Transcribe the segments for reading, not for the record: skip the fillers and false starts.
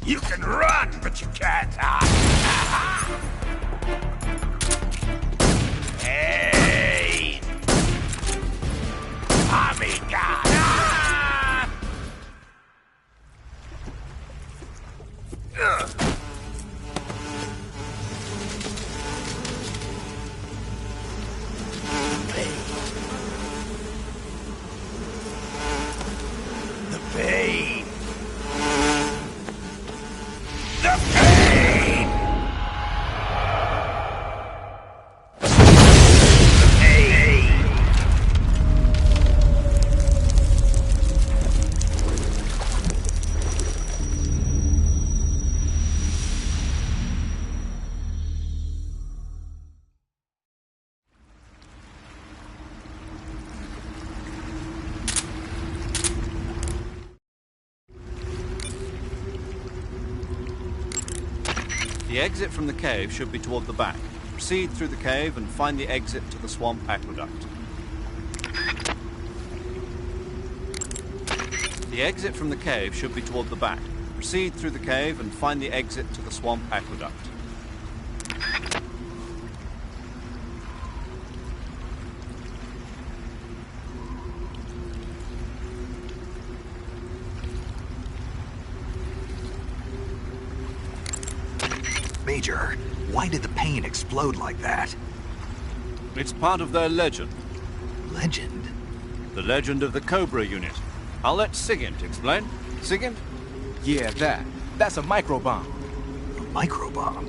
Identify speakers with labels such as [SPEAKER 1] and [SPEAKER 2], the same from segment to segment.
[SPEAKER 1] You can run, but you can't hide. Hey! Tommy God! The pain! The pain!
[SPEAKER 2] The exit from the cave should be toward the back. Proceed through the cave and find the exit to the swamp aqueduct. The exit from the cave should be toward the back. Proceed through the cave and find the exit to the swamp aqueduct.
[SPEAKER 1] Major, why did the pain explode like that?
[SPEAKER 2] It's part of their legend.
[SPEAKER 1] Legend?
[SPEAKER 2] The legend of the Cobra unit. I'll let Sigint explain. Sigint?
[SPEAKER 3] Yeah, that's a microbomb.
[SPEAKER 1] A microbomb?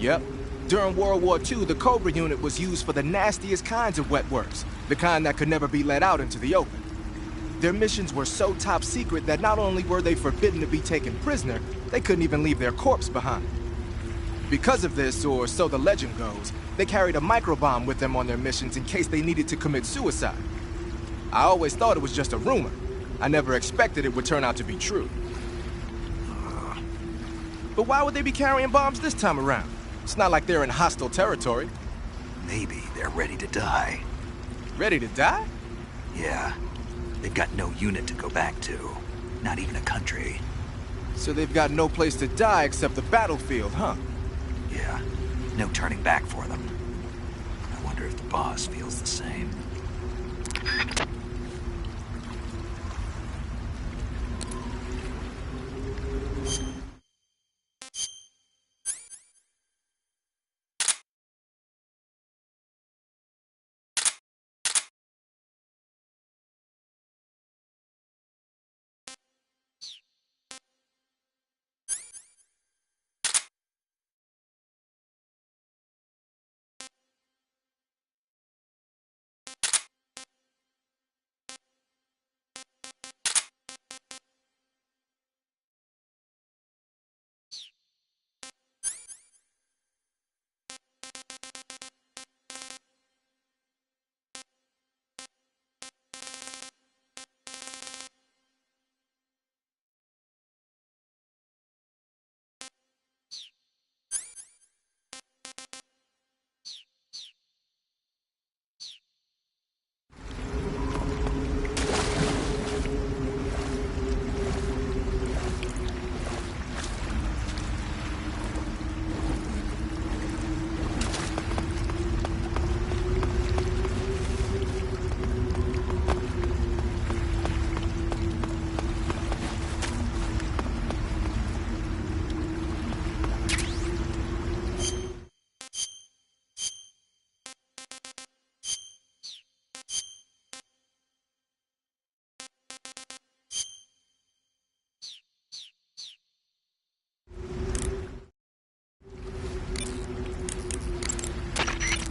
[SPEAKER 3] Yep. During World War II, the Cobra unit was used for the nastiest kinds of wet works, the kind that could never be let out into the open. Their missions were so top secret that not only were they forbidden to be taken prisoner, they couldn't even leave their corpse behind. Because of this, or so the legend goes, they carried a microbomb with them on their missions in case they needed to commit suicide. I always thought it was just a rumor. I never expected it would turn out to be true. But why would they be carrying bombs this time around? It's not like they're in hostile territory.
[SPEAKER 1] Maybe they're ready to die.
[SPEAKER 3] Ready to die?
[SPEAKER 1] Yeah. They've got no unit to go back to. Not even a country.
[SPEAKER 3] So they've got no place to die except the battlefield, huh?
[SPEAKER 1] Yeah. No turning back for them. I wonder if the boss feels the same.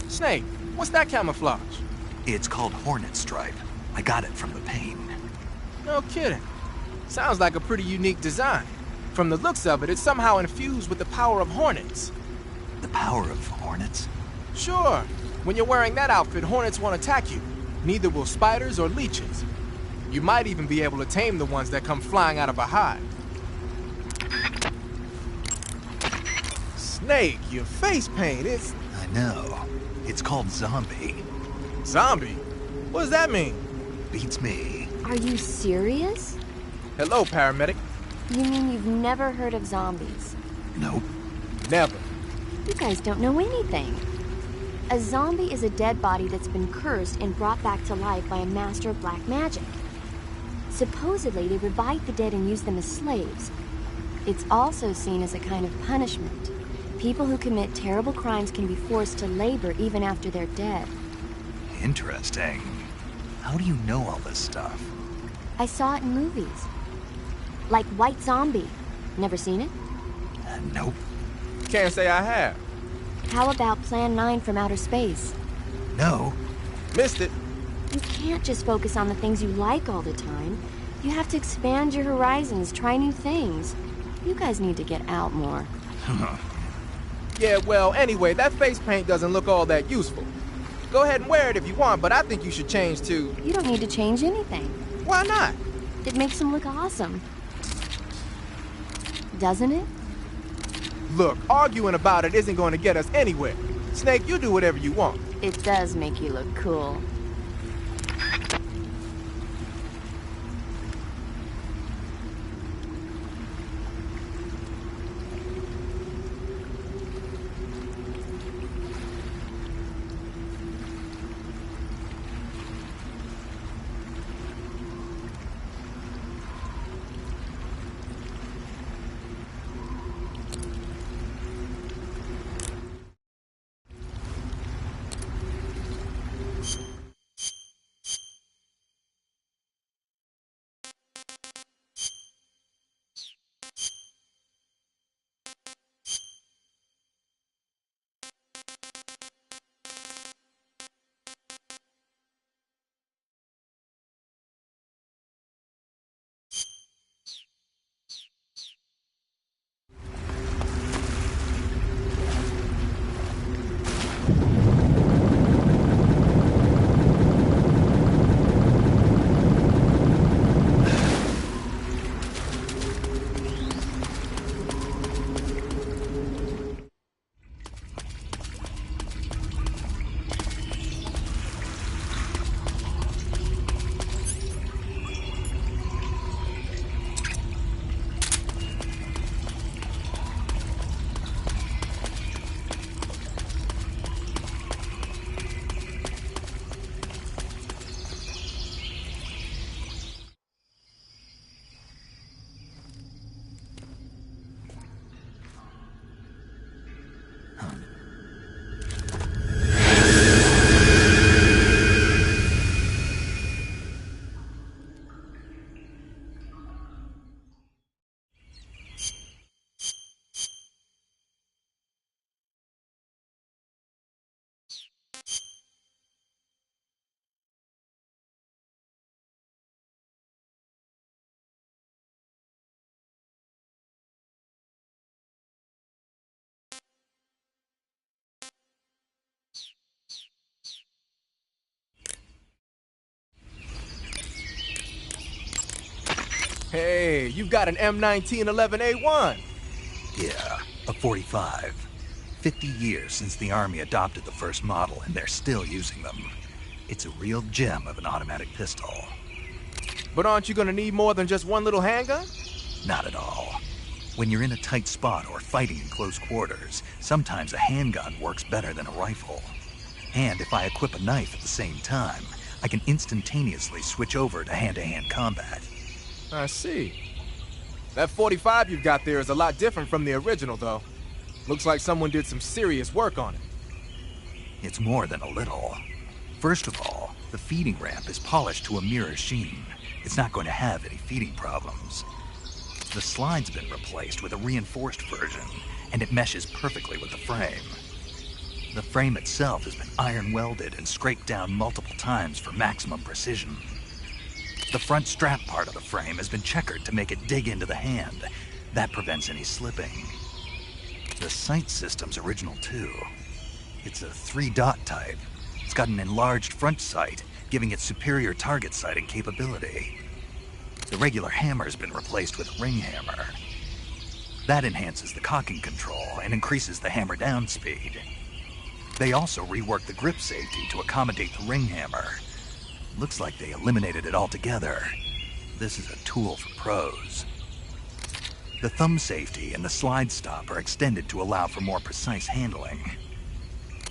[SPEAKER 3] Snake, what's that camouflage?
[SPEAKER 1] It's called Hornet Stripe. I got it from the pain.
[SPEAKER 3] No kidding. Sounds like a pretty unique design. From the looks of it, it's somehow infused with the power of hornets.
[SPEAKER 1] The power of hornets?
[SPEAKER 3] Sure. When you're wearing that outfit, hornets won't attack you. Neither will spiders or leeches. You might even be able to tame the ones that come flying out of a hive. Snake, your face paint, it's...
[SPEAKER 1] I know. It's called Zombie.
[SPEAKER 3] Zombie? What does that mean?
[SPEAKER 1] Beats me.
[SPEAKER 4] Are you serious?
[SPEAKER 3] Hello, paramedic.
[SPEAKER 4] You mean you've never heard of zombies?
[SPEAKER 1] Nope.
[SPEAKER 3] Never.
[SPEAKER 4] You guys don't know anything. A zombie is a dead body that's been cursed and brought back to life by a master of black magic. Supposedly, they revive the dead and use them as slaves. It's also seen as a kind of punishment. People who commit terrible crimes can be forced to labor even after they're dead.
[SPEAKER 1] Interesting. How do you know all this stuff?
[SPEAKER 4] I saw it in movies. Like White Zombie. Never seen it?
[SPEAKER 1] Nope.
[SPEAKER 3] Can't say I have.
[SPEAKER 4] How about Plan 9 from Outer Space?
[SPEAKER 1] No.
[SPEAKER 3] Missed it.
[SPEAKER 4] You can't just focus on the things you like all the time. You have to expand your horizons, try new things. You guys need to get out more.
[SPEAKER 3] Yeah, well, anyway, that face paint doesn't look all that useful. Go ahead and wear it if you want, but I think you should change to...
[SPEAKER 4] You don't need to change anything.
[SPEAKER 3] Why not?
[SPEAKER 4] It makes him look awesome. Doesn't it?
[SPEAKER 3] Look, arguing about it isn't going to get us anywhere. Snake, you do whatever you want.
[SPEAKER 4] It does make you look cool.
[SPEAKER 3] Hey, you've got an M1911A1.
[SPEAKER 1] Yeah, a 45. 50 years since the Army adopted the first model, and they're still using them. It's a real gem of an automatic pistol.
[SPEAKER 3] But aren't you gonna need more than just one little handgun?
[SPEAKER 1] Not at all. When you're in a tight spot or fighting in close quarters, sometimes a handgun works better than a rifle. And if I equip a knife at the same time, I can instantaneously switch over to hand-to-hand combat.
[SPEAKER 3] I see. That 45 you've got there is a lot different from the original, though. Looks like someone did some serious work on it.
[SPEAKER 1] It's more than a little. First of all, the feeding ramp is polished to a mirror sheen. It's not going to have any feeding problems. The slide's been replaced with a reinforced version, and it meshes perfectly with the frame. The frame itself has been iron welded and scraped down multiple times for maximum precision. The front strap part of the frame has been checkered to make it dig into the hand. That prevents any slipping. The sight system's original too. It's a 3-dot type. It's got an enlarged front sight, giving it superior target sighting capability. The regular hammer's been replaced with a ring hammer. That enhances the cocking control and increases the hammer down speed. They also reworked the grip safety to accommodate the ring hammer. Looks like they eliminated it altogether. This is a tool for pros. The thumb safety and the slide stop are extended to allow for more precise handling.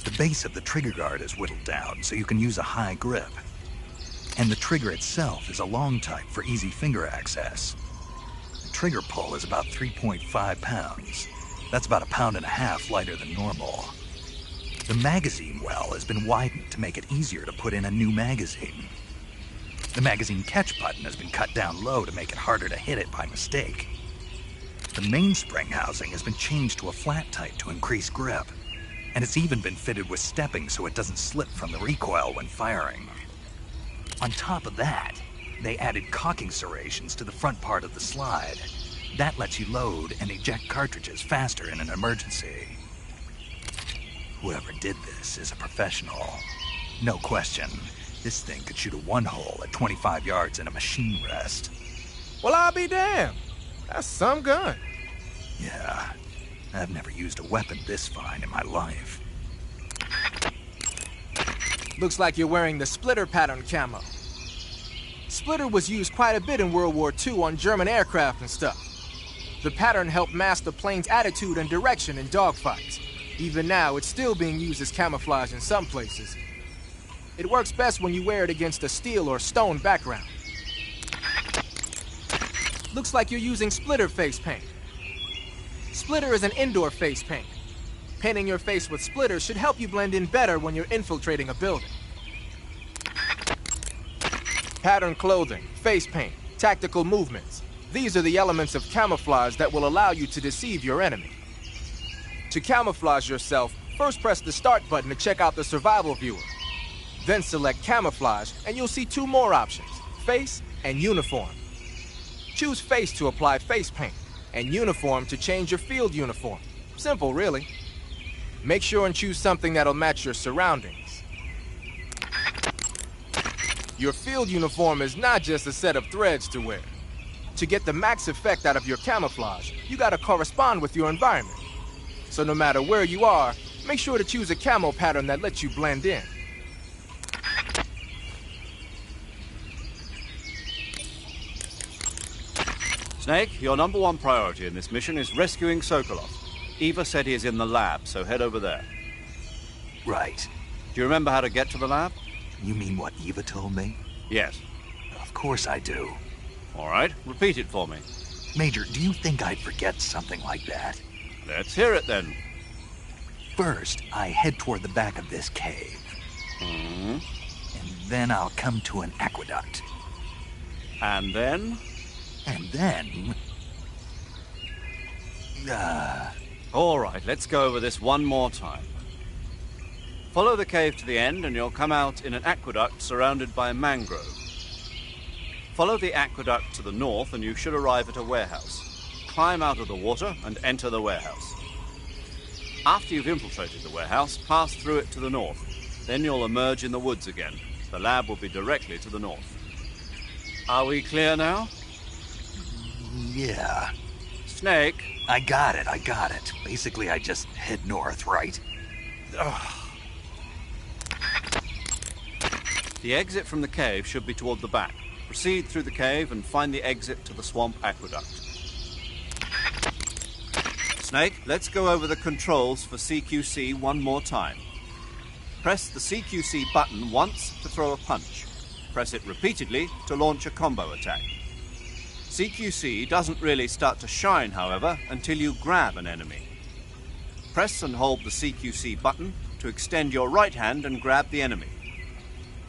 [SPEAKER 1] The base of the trigger guard is whittled down so you can use a high grip. And the trigger itself is a long type for easy finger access. The trigger pull is about 3.5 pounds. That's about 1.5 pounds lighter than normal. The magazine well has been widened to make it easier to put in a new magazine. The magazine catch button has been cut down low to make it harder to hit it by mistake. The mainspring housing has been changed to a flat type to increase grip, and it's even been fitted with stepping so it doesn't slip from the recoil when firing. On top of that, they added cocking serrations to the front part of the slide. That lets you load and eject cartridges faster in an emergency. Whoever did this is a professional. No question, this thing could shoot a one-hole at 25 yards in a machine rest.
[SPEAKER 3] Well, I'll be damned. That's some gun.
[SPEAKER 1] Yeah, I've never used a weapon this fine in my life.
[SPEAKER 3] Looks like you're wearing the splitter pattern camo. Splitter was used quite a bit in World War II on German aircraft and stuff. The pattern helped mask the plane's attitude and direction in dogfights. Even now, it's still being used as camouflage in some places. It works best when you wear it against a steel or stone background. Looks like you're using splitter face paint. Splitter is an indoor face paint. Painting your face with splitter should help you blend in better when you're infiltrating a building. Pattern clothing, face paint, tactical movements. These are the elements of camouflage that will allow you to deceive your enemy. To camouflage yourself, first press the start button to check out the survival viewer. Then select camouflage and you'll see two more options, face and uniform. Choose face to apply face paint, and uniform to change your field uniform. Simple, really. Make sure and choose something that'll match your surroundings. Your field uniform is not just a set of threads to wear. To get the max effect out of your camouflage, you gotta correspond with your environment. So no matter where you are, make sure to choose a camo pattern that lets you blend in.
[SPEAKER 2] Snake, your number one priority in this mission is rescuing Sokolov. Eva said he is in the lab, so head over there.
[SPEAKER 1] Right.
[SPEAKER 2] Do you remember how to get to the lab?
[SPEAKER 1] You mean what Eva told me?
[SPEAKER 2] Yes.
[SPEAKER 1] Of course I do.
[SPEAKER 2] All right, repeat it for me.
[SPEAKER 1] Major, do you think I'd forget something like that?
[SPEAKER 2] Let's hear it then.
[SPEAKER 1] First, I head toward the back of this cave.
[SPEAKER 2] Hmm.
[SPEAKER 1] And then I'll come to an aqueduct.
[SPEAKER 2] And then?
[SPEAKER 1] And then...
[SPEAKER 2] All right, let's go over this one more time. Follow the cave to the end and you'll come out in an aqueduct surrounded by mangrove. Follow the aqueduct to the north and you should arrive at a warehouse. Climb out of the water and enter the warehouse. After you've infiltrated the warehouse, pass through it to the north. Then you'll emerge in the woods again. The lab will be directly to the north. Are we clear now?
[SPEAKER 1] Yeah.
[SPEAKER 2] Snake.
[SPEAKER 1] I got it. Basically, I just head north, right?
[SPEAKER 2] Ugh. The exit from the cave should be toward the back. Proceed through the cave and find the exit to the swamp aqueduct. Snake, let's go over the controls for CQC one more time. Press the CQC button once to throw a punch. Press it repeatedly to launch a combo attack. CQC doesn't really start to shine, however, until you grab an enemy. Press and hold the CQC button to extend your right hand and grab the enemy.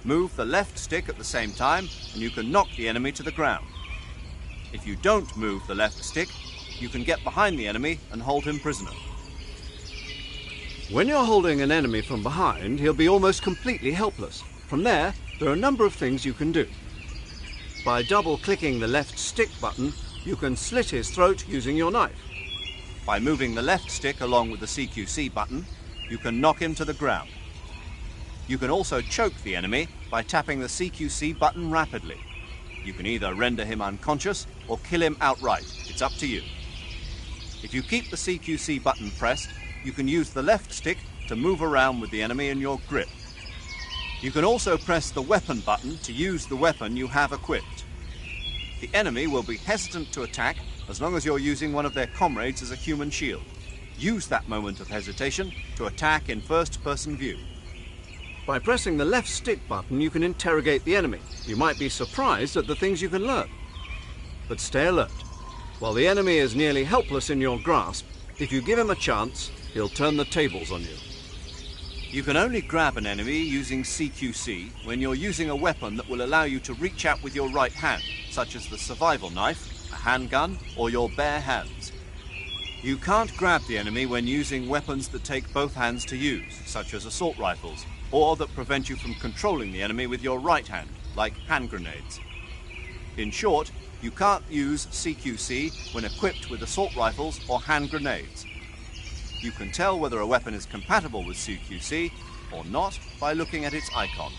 [SPEAKER 2] Move the left stick at the same time and you can knock the enemy to the ground. If you don't move the left stick, you can get behind the enemy and hold him prisoner. When you're holding an enemy from behind, he'll be almost completely helpless. From there are a number of things you can do. By double-clicking the left stick button, you can slit his throat using your knife. By moving the left stick along with the CQC button, you can knock him to the ground. You can also choke the enemy by tapping the CQC button rapidly. You can either render him unconscious or kill him outright. It's up to you. If you keep the CQC button pressed, you can use the left stick to move around with the enemy in your grip. You can also press the weapon button to use the weapon you have equipped. The enemy will be hesitant to attack as long as you're using one of their comrades as a human shield. Use that moment of hesitation to attack in first-person view. By pressing the left stick button, you can interrogate the enemy. You might be surprised at the things you can learn. But stay alert. While the enemy is nearly helpless in your grasp, if you give him a chance, he'll turn the tables on you. You can only grab an enemy using CQC when you're using a weapon that will allow you to reach out with your right hand, such as the survival knife, a handgun, or your bare hands. You can't grab the enemy when using weapons that take both hands to use, such as assault rifles, or that prevent you from controlling the enemy with your right hand, like hand grenades. In short, you can't use CQC when equipped with assault rifles or hand grenades. You can tell whether a weapon is compatible with CQC or not by looking at its icon.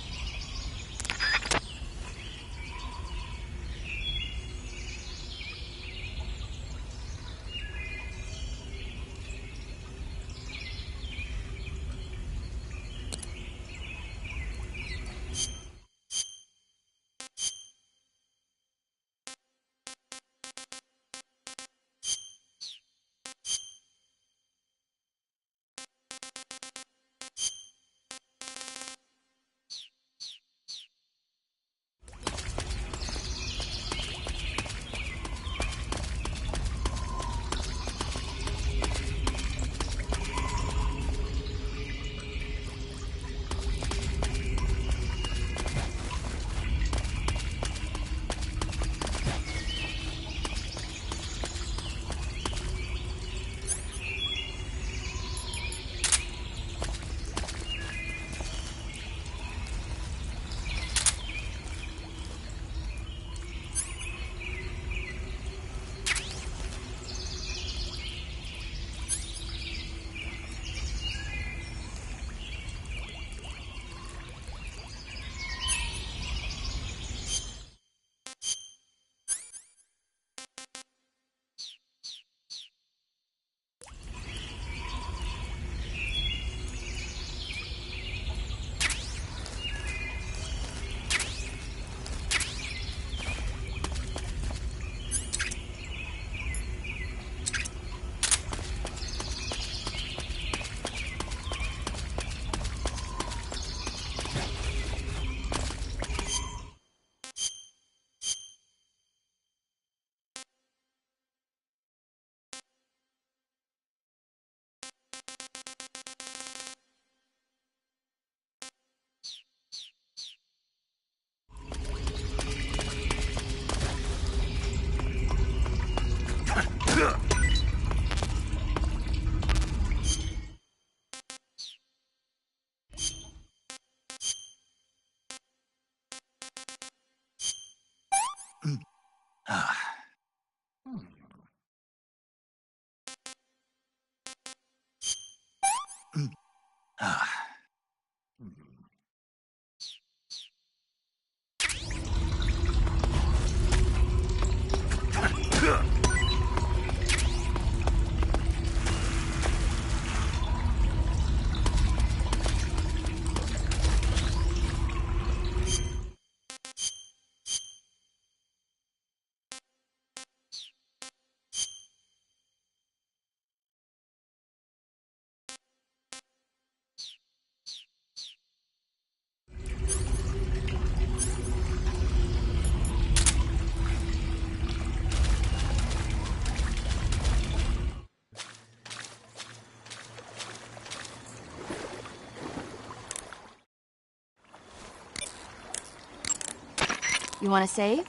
[SPEAKER 4] You want to save?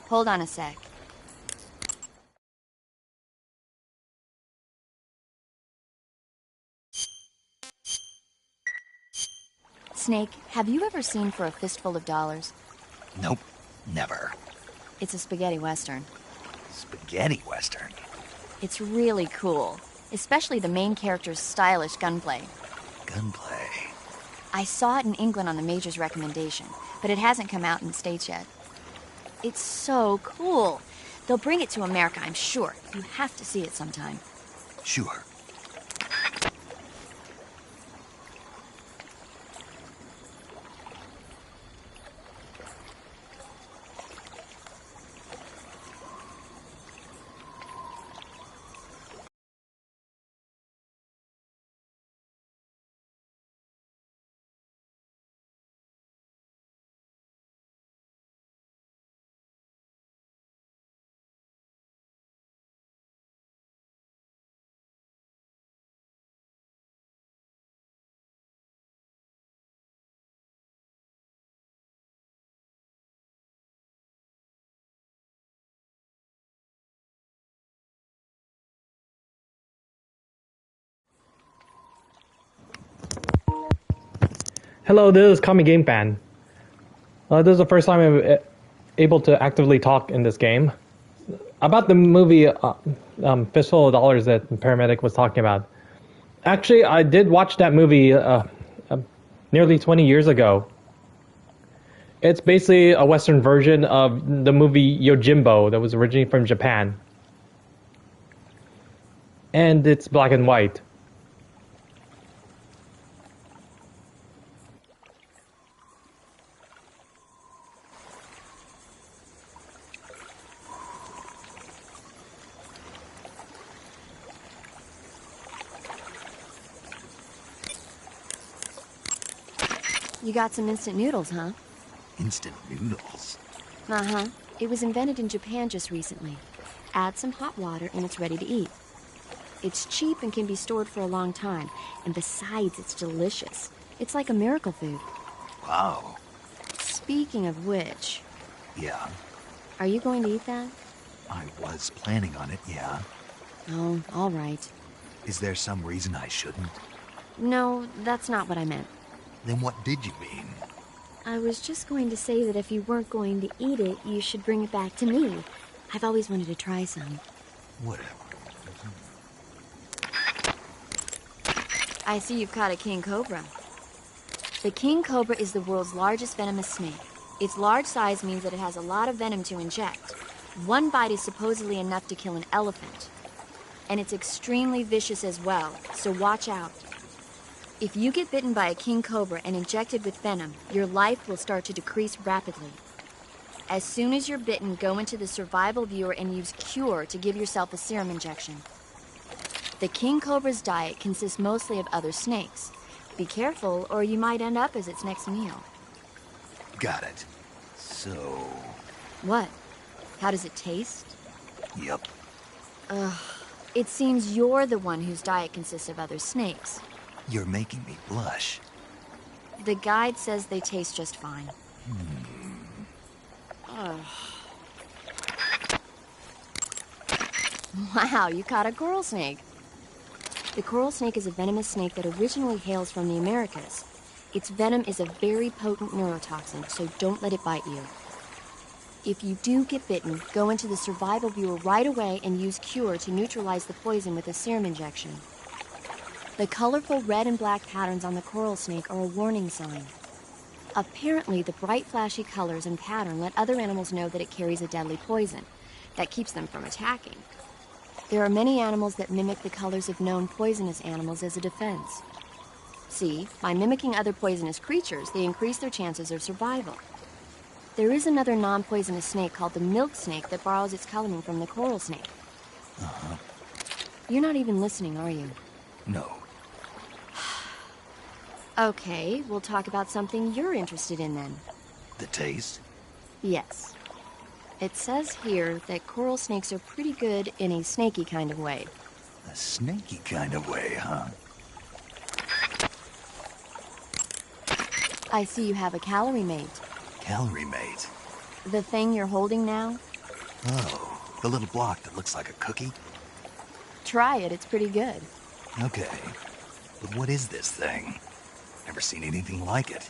[SPEAKER 4] Hold on a sec. Snake, have you ever seen For a Fistful of Dollars?
[SPEAKER 1] Nope, never.
[SPEAKER 4] It's a spaghetti western.
[SPEAKER 1] Spaghetti western?
[SPEAKER 4] It's really cool, especially the main character's stylish gunplay.
[SPEAKER 1] Gunplay?
[SPEAKER 4] I saw it in England on the Major's recommendation, but it hasn't come out in the States yet. It's so cool. They'll bring it to America, I'm sure. You have to see it sometime.
[SPEAKER 1] Sure.
[SPEAKER 5] Hello, this is Kami Game Fan. This is the first time I'm able to actively talk in this game. About the movie Fistful of Dollars that Paramedic was talking about. Actually, I did watch that movie nearly 20 years ago. It's basically a Western version of the movie Yojimbo that was originally from Japan. And it's black and white.
[SPEAKER 4] You got some instant noodles, huh?
[SPEAKER 1] Instant noodles?
[SPEAKER 4] Uh-huh. It was invented in Japan just recently. Add some hot water and it's ready to eat. It's cheap and can be stored for a long time. And besides, it's delicious. It's like a miracle food.
[SPEAKER 1] Wow.
[SPEAKER 4] Speaking of which...
[SPEAKER 1] Yeah?
[SPEAKER 4] Are you going to eat that?
[SPEAKER 1] I was planning on it, yeah.
[SPEAKER 4] Oh, all right.
[SPEAKER 1] Is there some reason I shouldn't?
[SPEAKER 4] No, that's not what I meant.
[SPEAKER 1] Then what did you mean?
[SPEAKER 4] I was just going to say that if you weren't going to eat it, you should bring it back to me. I've always wanted to try some.
[SPEAKER 1] Whatever.
[SPEAKER 4] I see you've caught a king cobra. The king cobra is the world's largest venomous snake. Its large size means that it has a lot of venom to inject. One bite is supposedly enough to kill an elephant. And it's extremely vicious as well, so watch out. If you get bitten by a king cobra and injected with venom, your life will start to decrease rapidly. As soon as you're bitten, go into the survival viewer and use Cure to give yourself a serum injection. The king cobra's diet consists mostly of other snakes. Be careful, or you might end up as its next meal.
[SPEAKER 1] Got it. So...
[SPEAKER 4] What? How does it taste?
[SPEAKER 1] Yep.
[SPEAKER 4] Ugh. It seems you're the one whose diet consists of other snakes.
[SPEAKER 1] You're making me blush.
[SPEAKER 4] The guide says they taste just fine. Wow, you caught a coral snake. The coral snake is a venomous snake that originally hails from the Americas. Its venom is a very potent neurotoxin, so don't let it bite you. If you do get bitten, go into the survival viewer right away and use Cure to neutralize the poison with a serum injection. The colorful red and black patterns on the coral snake are a warning sign. Apparently, the bright flashy colors and pattern let other animals know that it carries a deadly poison that keeps them from attacking. There are many animals that mimic the colors of known poisonous animals as a defense. See, by mimicking other poisonous creatures, they increase their chances of survival. There is another non-poisonous snake called the milk snake that borrows its coloring from the coral snake.
[SPEAKER 1] Uh-huh.
[SPEAKER 4] You're not even listening, are you?
[SPEAKER 1] No.
[SPEAKER 4] Okay, we'll talk about something you're interested in then.
[SPEAKER 1] The taste?
[SPEAKER 4] Yes. It says here that coral snakes are pretty good in a snaky kind of way.
[SPEAKER 1] A snaky kind of way, huh?
[SPEAKER 4] I see you have a calorie mate.
[SPEAKER 1] Calorie mate?
[SPEAKER 4] The thing you're holding now?
[SPEAKER 1] Oh, the little block that looks like a cookie?
[SPEAKER 4] Try it, it's pretty good.
[SPEAKER 1] Okay. But what is this thing? Never seen anything like it.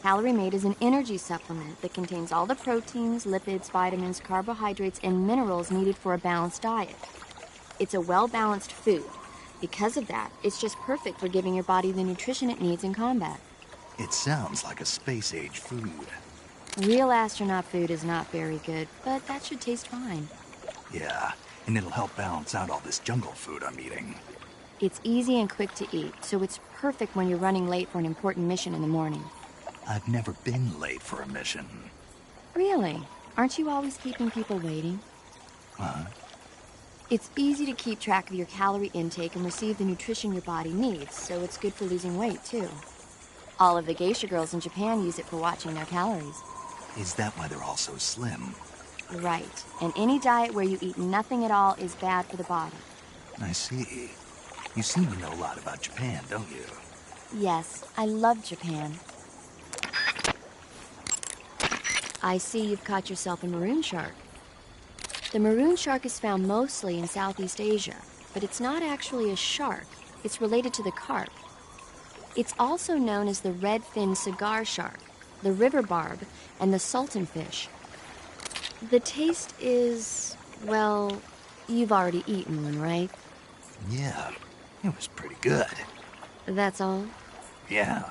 [SPEAKER 4] Calorie Mate is an energy supplement that contains all the proteins, lipids, vitamins, carbohydrates, and minerals needed for a balanced diet. It's a well-balanced food. Because of that, it's just perfect for giving your body the nutrition it needs in combat.
[SPEAKER 1] It sounds like a space-age food.
[SPEAKER 4] Real astronaut food is not very good, but that should taste fine.
[SPEAKER 1] Yeah, and it'll help balance out all this jungle food I'm eating.
[SPEAKER 4] It's easy and quick to eat, so it's perfect when you're running late for an important mission in the morning.
[SPEAKER 1] I've never been late for a mission.
[SPEAKER 4] Really? Aren't you always keeping people waiting?
[SPEAKER 1] Huh?
[SPEAKER 4] It's easy to keep track of your calorie intake and receive the nutrition your body needs, so it's good for losing weight, too. All of the geisha girls in Japan use it for watching their calories.
[SPEAKER 1] Is that why they're all so slim?
[SPEAKER 4] Right. And any diet where you eat nothing at all is bad for the body.
[SPEAKER 1] I see. You seem to know a lot about Japan, don't you?
[SPEAKER 4] Yes, I love Japan. I see you've caught yourself a maroon shark. The maroon shark is found mostly in Southeast Asia, but it's not actually a shark. It's related to the carp. It's also known as the red-finned cigar shark, the river barb, and the sultanfish. The taste is, well, you've already eaten one, right?
[SPEAKER 1] Yeah, it was pretty good.
[SPEAKER 4] That's all?
[SPEAKER 1] Yeah,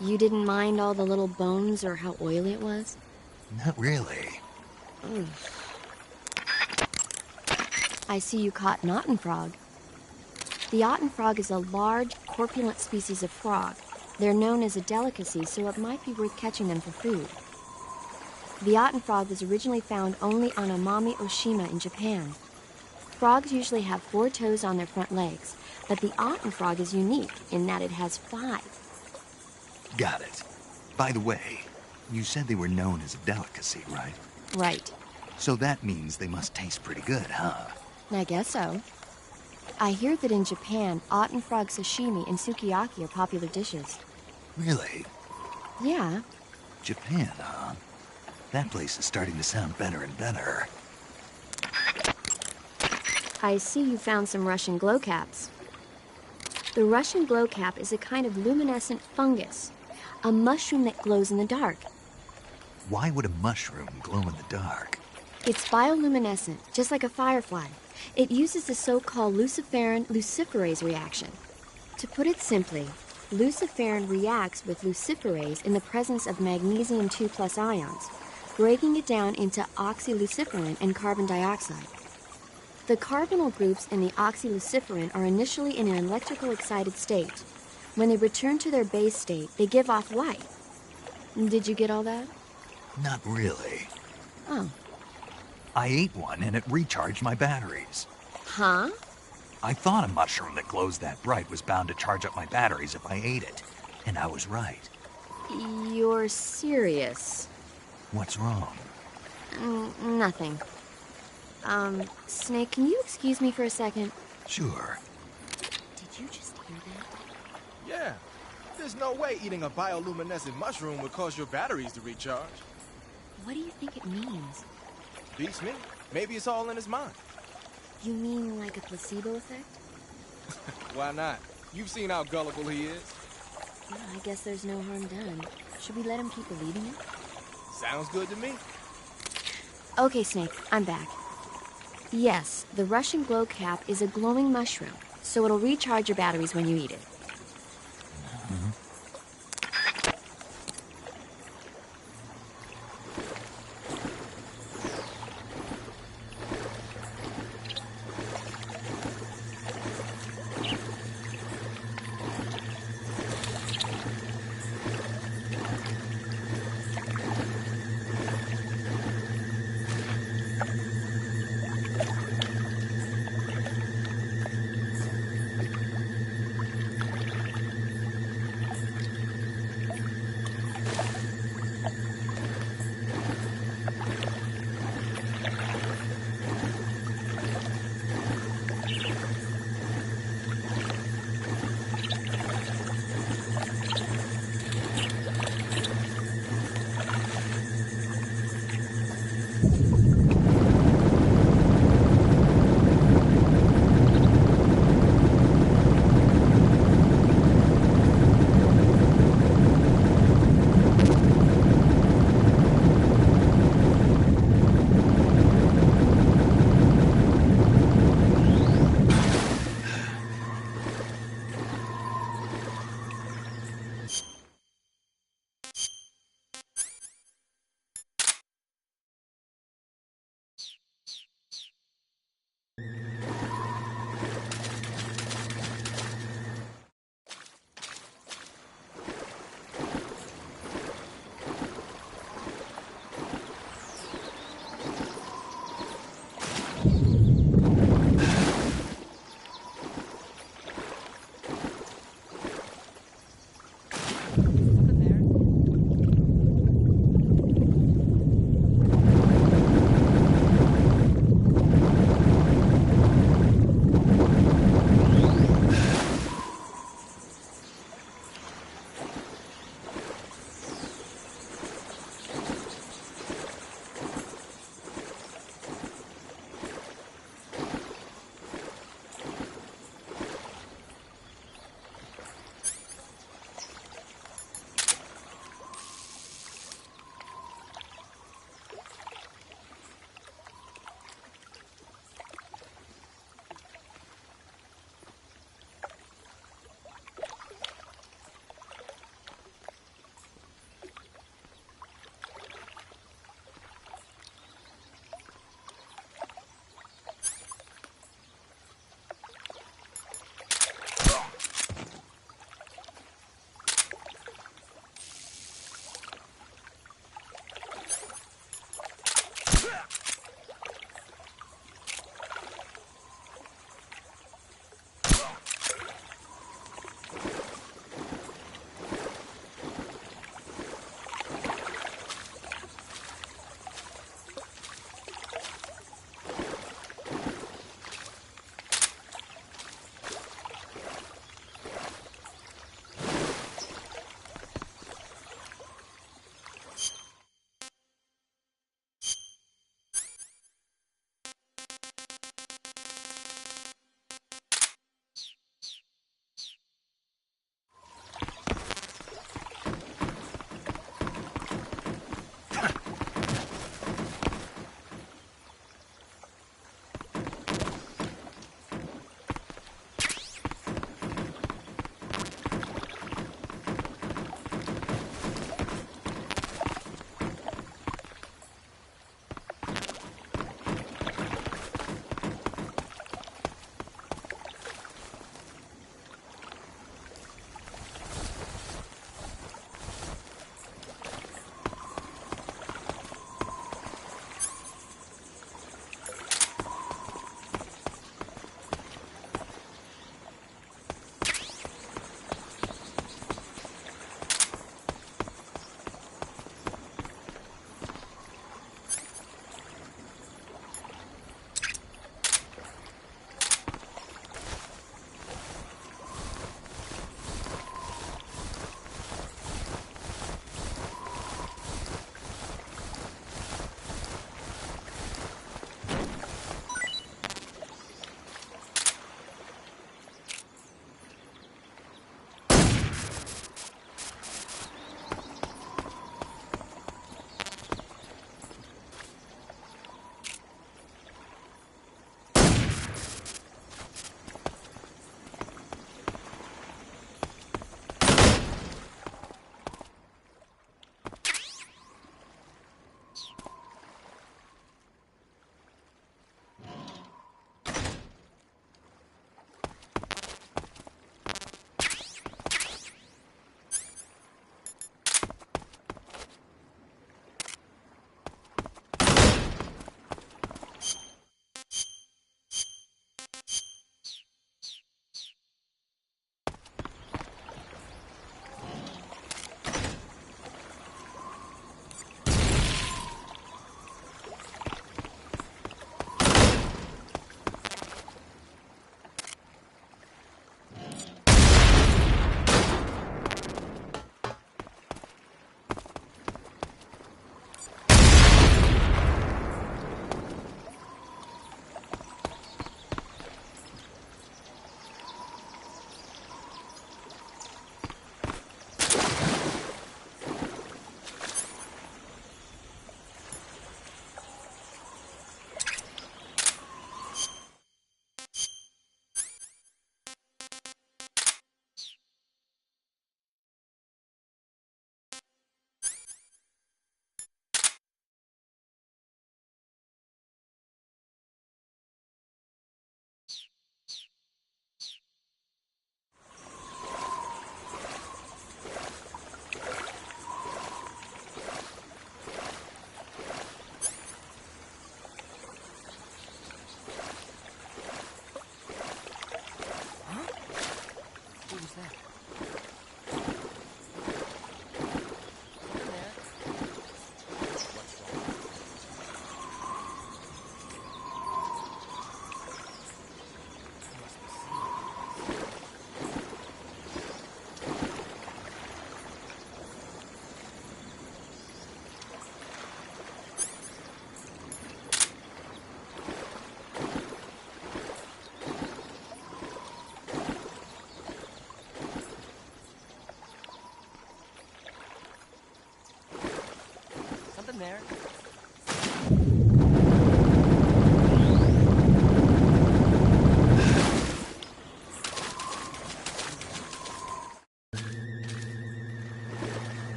[SPEAKER 4] You didn't mind all the little bones or how oily it was?
[SPEAKER 1] not really.
[SPEAKER 4] I see you caught an otten frog. The otten frog is a large, corpulent species of frog. They're known as a delicacy, so it might be worth catching them for food. The otten frog was originally found only on Amami Oshima in Japan. Frogs usually have 4 toes on their front legs, but the otten frog is unique in that it has 5.
[SPEAKER 1] Got it. By the way, you said they were known as a delicacy, right?
[SPEAKER 4] Right.
[SPEAKER 1] So that means they must taste pretty good, huh?
[SPEAKER 4] I guess so. I hear that in Japan, otten frog sashimi and sukiyaki are popular dishes.
[SPEAKER 1] Really?
[SPEAKER 4] Yeah.
[SPEAKER 1] Japan, huh? That place is starting to sound better and better.
[SPEAKER 4] I see you found some Russian glow caps. The Russian glow cap is a kind of luminescent fungus, a mushroom that glows in the dark.
[SPEAKER 1] Why would a mushroom glow in the dark?
[SPEAKER 4] It's bioluminescent, just like a firefly. It uses the so-called luciferin luciferase reaction. To put it simply, luciferin reacts with luciferase in the presence of magnesium 2+ ions, breaking it down into oxyluciferin and carbon dioxide. The carbonyl groups in the oxyluciferin are initially in an electrical excited state. When they return to their base state, they give off light. Did you get all that?
[SPEAKER 1] Not really.
[SPEAKER 4] Oh.
[SPEAKER 1] I ate one and it recharged my batteries.
[SPEAKER 4] Huh?
[SPEAKER 1] I thought a mushroom that glows that bright was bound to charge up my batteries if I ate it. And I was right.
[SPEAKER 4] You're serious?
[SPEAKER 1] What's wrong?
[SPEAKER 4] Nothing. Snake, can you excuse me for a second?
[SPEAKER 1] Sure.
[SPEAKER 4] Did you just hear that?
[SPEAKER 3] Yeah. There's no way eating a bioluminescent mushroom would cause your batteries to recharge.
[SPEAKER 4] What do you think it means?
[SPEAKER 3] Beats me. Maybe it's all in his mind.
[SPEAKER 4] You mean like a placebo effect?
[SPEAKER 3] Why not? You've seen how gullible he is.
[SPEAKER 4] Well, I guess there's no harm done. Should we let him keep believing it?
[SPEAKER 3] Sounds good to me.
[SPEAKER 4] Okay, Snake, I'm back. Yes, the Russian glow cap is a glowing mushroom, so it'll recharge your batteries when you eat it.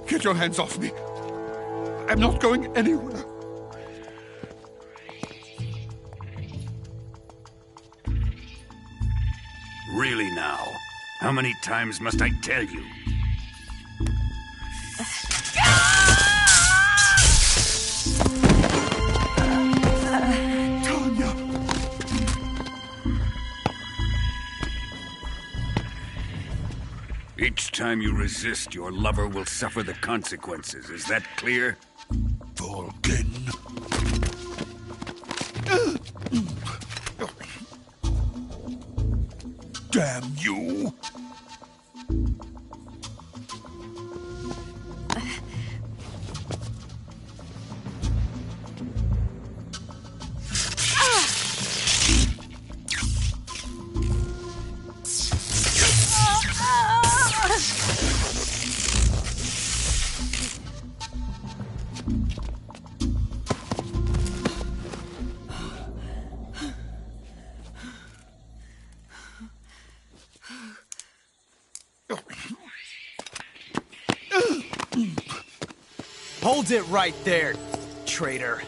[SPEAKER 6] Get your hands off me. I'm not going anywhere.
[SPEAKER 7] Really now? How many times must I tell you?
[SPEAKER 6] Tanya!
[SPEAKER 7] Each time you resist, your lover will suffer the consequences. Is that clear?
[SPEAKER 6] Vulcan. Damn you!
[SPEAKER 3] Hold it right there, traitor.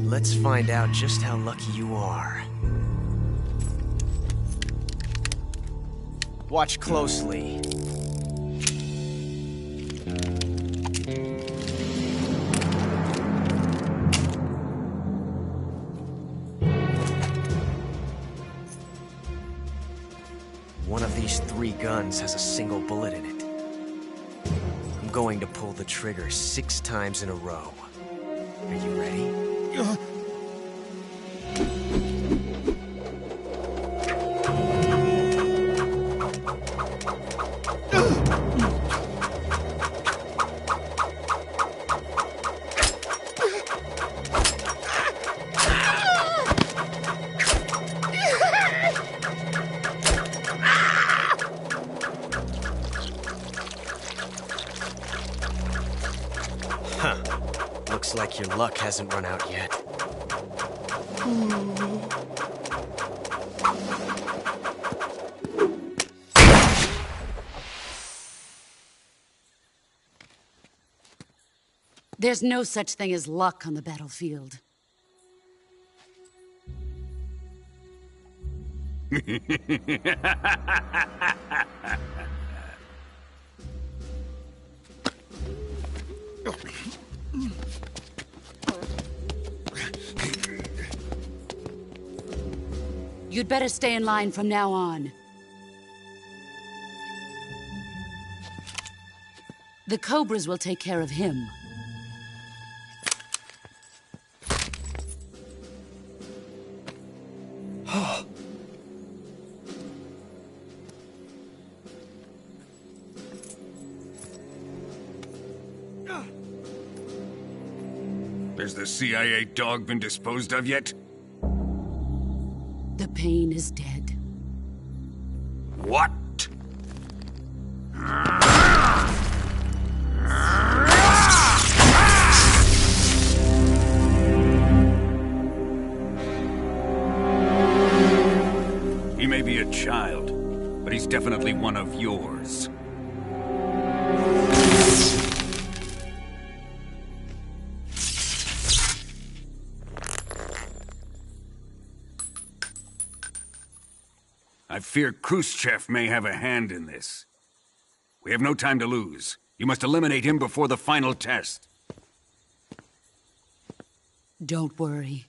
[SPEAKER 3] Let's find out just how lucky you are. Watch closely. One of these 3 guns has a single bullet in it. I'm going to pull the trigger 6 times in a row. Are you ready? Huh. Looks like your luck hasn't run out yet.
[SPEAKER 8] There's no such thing as luck on the battlefield. You'd better stay in line from now on. The Cobras will take care of him.
[SPEAKER 7] Has the CIA dog been disposed of yet?
[SPEAKER 8] The pain is dead.
[SPEAKER 7] What? He may be a child, but he's definitely one of yours. I fear Khrushchev may have a hand in this. We have no time to lose. You must eliminate him before the final test.
[SPEAKER 8] Don't worry.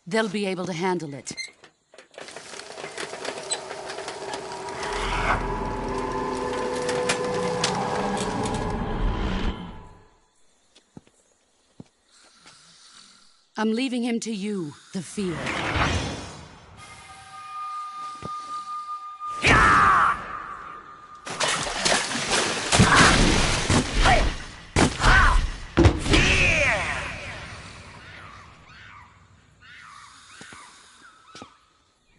[SPEAKER 8] They'll be able to handle it. I'm leaving him to you, the field.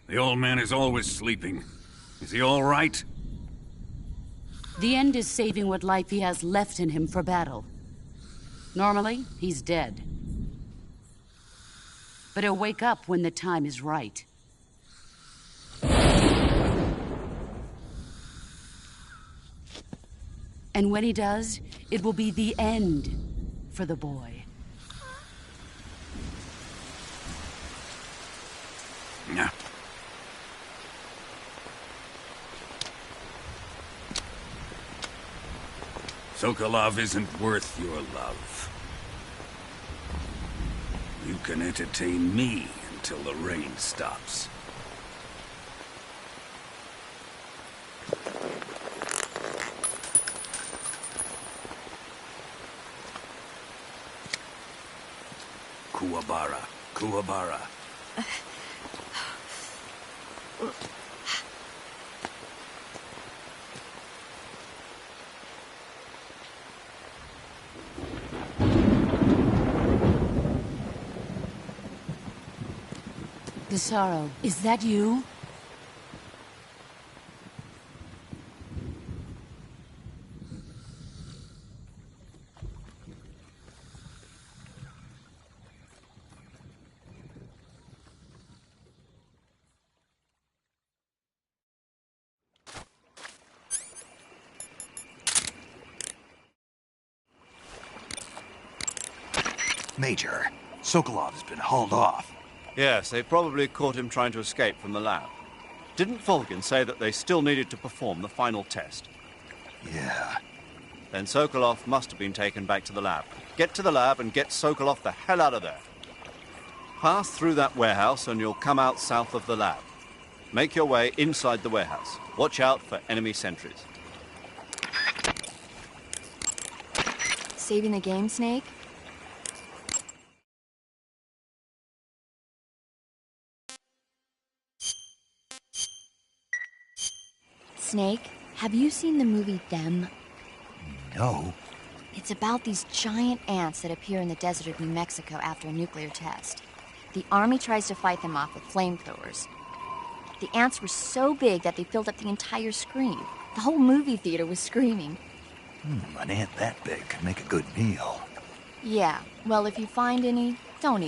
[SPEAKER 7] The old man is always sleeping. Is he all right?
[SPEAKER 8] The end is saving what life he has left in him for battle. Normally, he's dead. But he'll wake up when the time is right. And when he does, it will be the end for the boy.
[SPEAKER 7] Yeah. Sokolov isn't worth your love. You can entertain me until the rain stops. Kuwabara, Kuwabara.
[SPEAKER 8] Gisaro, is that you?
[SPEAKER 1] Major, Sokolov has been hauled off.
[SPEAKER 2] Yes, they probably caught him trying to escape from the lab. Didn't Volgin say that they still needed to perform the final test?
[SPEAKER 1] Yeah.
[SPEAKER 2] Then Sokolov must have been taken back to the lab. Get to the lab and get Sokolov the hell out of there. Pass through that warehouse and you'll come out south of the lab. Make your way inside the warehouse. Watch out for enemy sentries.
[SPEAKER 4] Saving the game, Snake? Snake, have you seen the movie Them?
[SPEAKER 1] No.
[SPEAKER 4] It's about these giant ants that appear in the desert of New Mexico after a nuclear test. The army tries to fight them off with flamethrowers. The ants were so big that they filled up the entire screen. The whole movie theater was screaming.
[SPEAKER 1] An ant that big could make a good meal.
[SPEAKER 4] Yeah, well, if you find any, don't eat